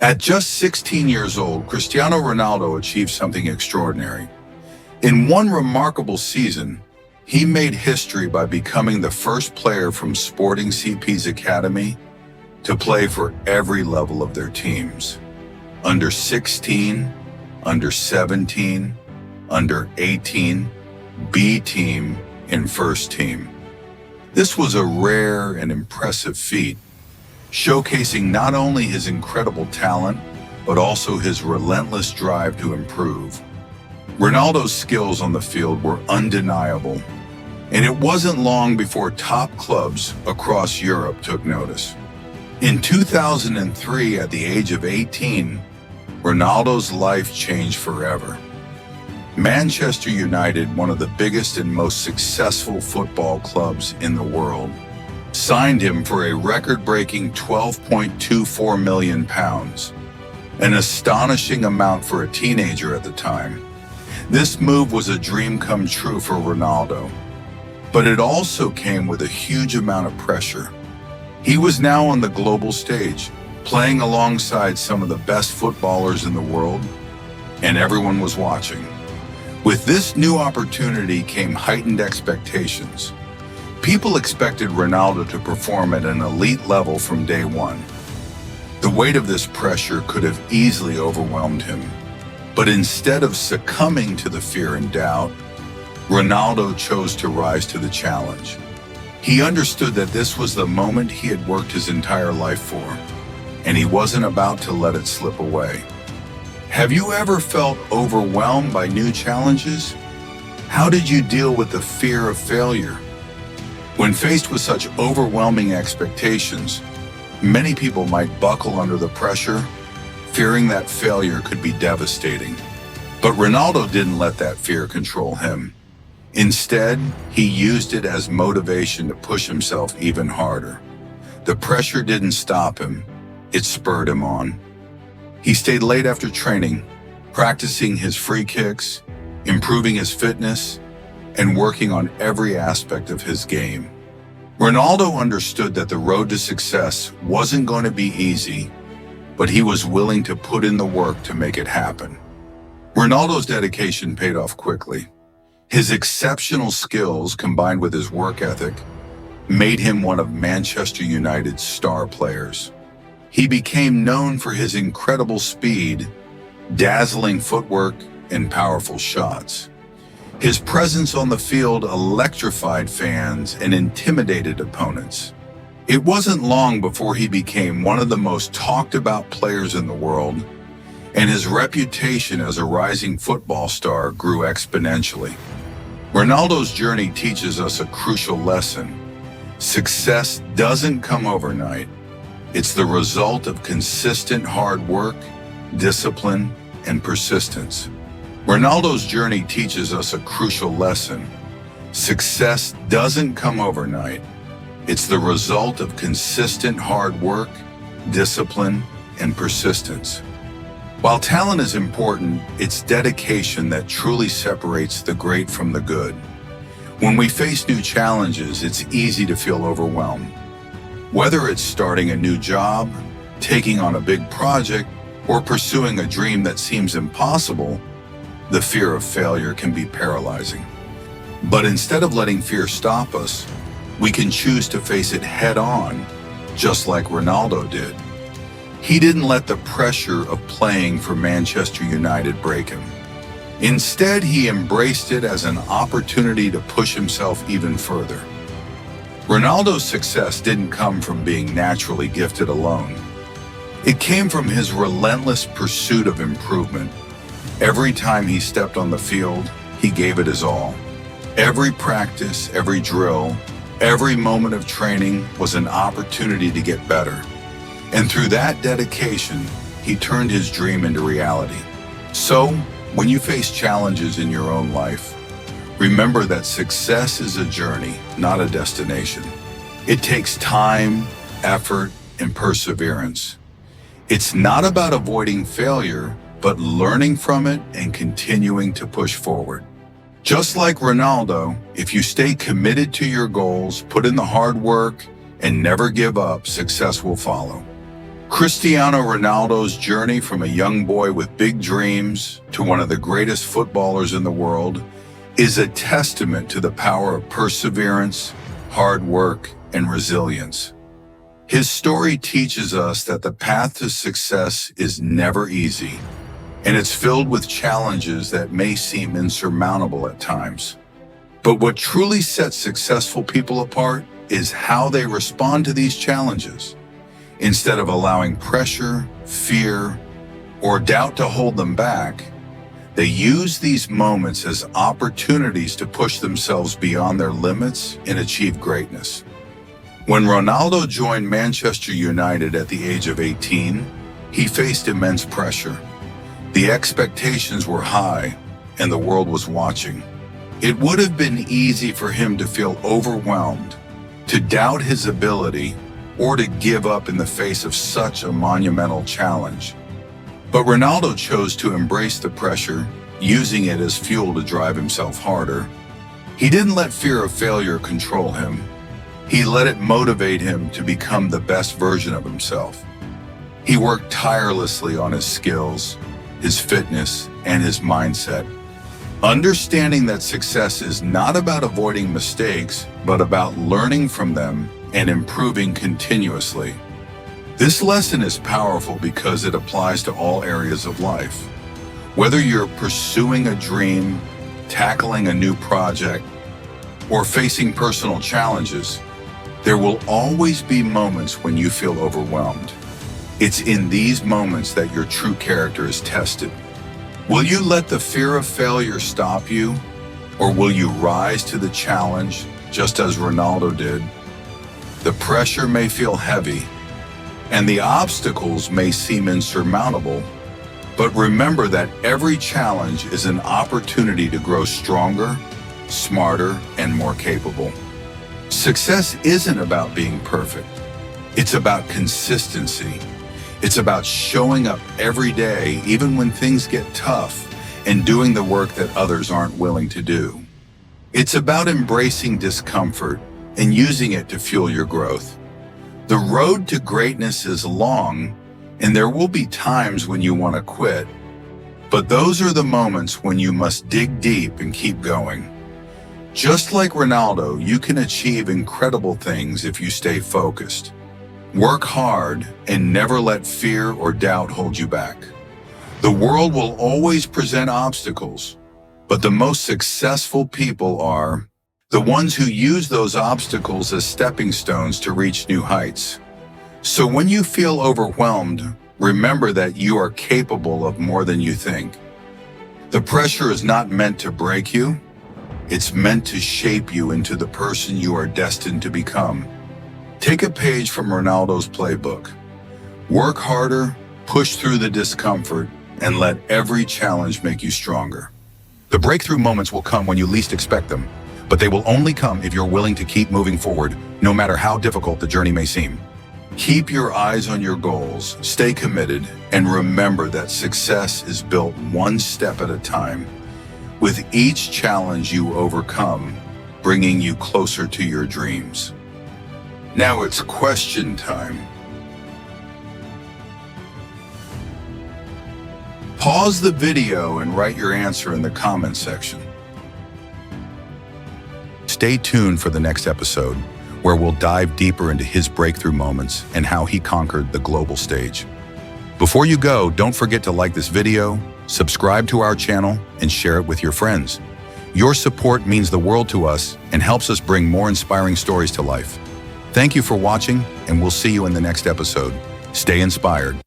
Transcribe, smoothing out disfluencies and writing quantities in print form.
At just 16 years old, Cristiano Ronaldo achieved something extraordinary. In one remarkable season, he made history by becoming the first player from Sporting CP's academy to play for every level of their teams. Under 16, under 17, under 18, B team, and first team. This was a rare and impressive feat, showcasing not only his incredible talent, but also his relentless drive to improve. Ronaldo's skills on the field were undeniable, and it wasn't long before top clubs across Europe took notice. In 2003, at the age of 18, Ronaldo's life changed forever. Manchester United, one of the biggest and most successful football clubs in the world, signed him for a record-breaking £12.24 million, an astonishing amount for a teenager at the time. This move was a dream come true for Ronaldo, but it also came with a huge amount of pressure. He was now on the global stage, playing alongside some of the best footballers in the world, and everyone was watching. With this new opportunity came heightened expectations. People expected Ronaldo to perform at an elite level from day one. The weight of this pressure could have easily overwhelmed him. But instead of succumbing to the fear and doubt, Ronaldo chose to rise to the challenge. He understood that this was the moment he had worked his entire life for, and he wasn't about to let it slip away. Have you ever felt overwhelmed by new challenges? How did you deal with the fear of failure? When faced with such overwhelming expectations, many people might buckle under the pressure, fearing that failure could be devastating. But Ronaldo didn't let that fear control him. Instead, he used it as motivation to push himself even harder. The pressure didn't stop him, it spurred him on. He stayed late after training, practicing his free kicks, improving his fitness, and working on every aspect of his game. Ronaldo understood that the road to success wasn't going to be easy, but he was willing to put in the work to make it happen. Ronaldo's dedication paid off quickly. His exceptional skills, combined with his work ethic, made him one of Manchester United's star players. He became known for his incredible speed, dazzling footwork, and powerful shots. His presence on the field electrified fans and intimidated opponents. It wasn't long before he became one of the most talked about players in the world, and his reputation as a rising football star grew exponentially. Ronaldo's journey teaches us a crucial lesson. Success doesn't come overnight. It's the result of consistent hard work, discipline, and persistence. Ronaldo's journey teaches us a crucial lesson. Success doesn't come overnight. It's the result of consistent hard work, discipline, and persistence. While talent is important, it's dedication that truly separates the great from the good. When we face new challenges, it's easy to feel overwhelmed. Whether it's starting a new job, taking on a big project, or pursuing a dream that seems impossible, the fear of failure can be paralyzing. But instead of letting fear stop us, we can choose to face it head-on, just like Ronaldo did. He didn't let the pressure of playing for Manchester United break him. Instead, he embraced it as an opportunity to push himself even further. Ronaldo's success didn't come from being naturally gifted alone. It came from his relentless pursuit of improvement. Every time he stepped on the field, he gave it his all. Every practice, every drill, every moment of training was an opportunity to get better. And through that dedication, he turned his dream into reality. So, when you face challenges in your own life, remember that success is a journey, not a destination. It takes time, effort, and perseverance. It's not about avoiding failure, but learning from it and continuing to push forward. Just like Ronaldo, if you stay committed to your goals, put in the hard work, and never give up, success will follow. Cristiano Ronaldo's journey from a young boy with big dreams to one of the greatest footballers in the world is a testament to the power of perseverance, hard work, and resilience. His story teaches us that the path to success is never easy, and it's filled with challenges that may seem insurmountable at times. But what truly sets successful people apart is how they respond to these challenges. Instead of allowing pressure, fear, or doubt to hold them back, they use these moments as opportunities to push themselves beyond their limits and achieve greatness. When Ronaldo joined Manchester United at the age of 18, he faced immense pressure. The expectations were high, and the world was watching. It would have been easy for him to feel overwhelmed, to doubt his ability, or to give up in the face of such a monumental challenge. But Ronaldo chose to embrace the pressure, using it as fuel to drive himself harder. He didn't let fear of failure control him. He let it motivate him to become the best version of himself. He worked tirelessly on his skills, his fitness, and his mindset, understanding that success is not about avoiding mistakes, but about learning from them and improving continuously. This lesson is powerful because it applies to all areas of life. Whether you're pursuing a dream, tackling a new project, or facing personal challenges, there will always be moments when you feel overwhelmed. It's in these moments that your true character is tested. Will you let the fear of failure stop you, or will you rise to the challenge just as Ronaldo did? The pressure may feel heavy, and the obstacles may seem insurmountable, but remember that every challenge is an opportunity to grow stronger, smarter, and more capable. Success isn't about being perfect. It's about consistency. It's about showing up every day, even when things get tough, and doing the work that others aren't willing to do. It's about embracing discomfort and using it to fuel your growth. The road to greatness is long, and there will be times when you want to quit, but those are the moments when you must dig deep and keep going. Just like Ronaldo, you can achieve incredible things if you stay focused. Work hard and never let fear or doubt hold you back. The world will always present obstacles, but the most successful people are the ones who use those obstacles as stepping stones to reach new heights. So when you feel overwhelmed, remember that you are capable of more than you think. The pressure is not meant to break you. It's meant to shape you into the person you are destined to become. Take a page from Ronaldo's playbook. Work harder, push through the discomfort, and let every challenge make you stronger. The breakthrough moments will come when you least expect them, but they will only come if you're willing to keep moving forward, no matter how difficult the journey may seem. Keep your eyes on your goals, stay committed, and remember that success is built one step at a time, with each challenge you overcome bringing you closer to your dreams. Now it's question time. Pause the video and write your answer in the comment section. Stay tuned for the next episode, where we'll dive deeper into his breakthrough moments and how he conquered the global stage. Before you go, don't forget to like this video, subscribe to our channel, and share it with your friends. Your support means the world to us and helps us bring more inspiring stories to life. Thank you for watching, and we'll see you in the next episode. Stay inspired.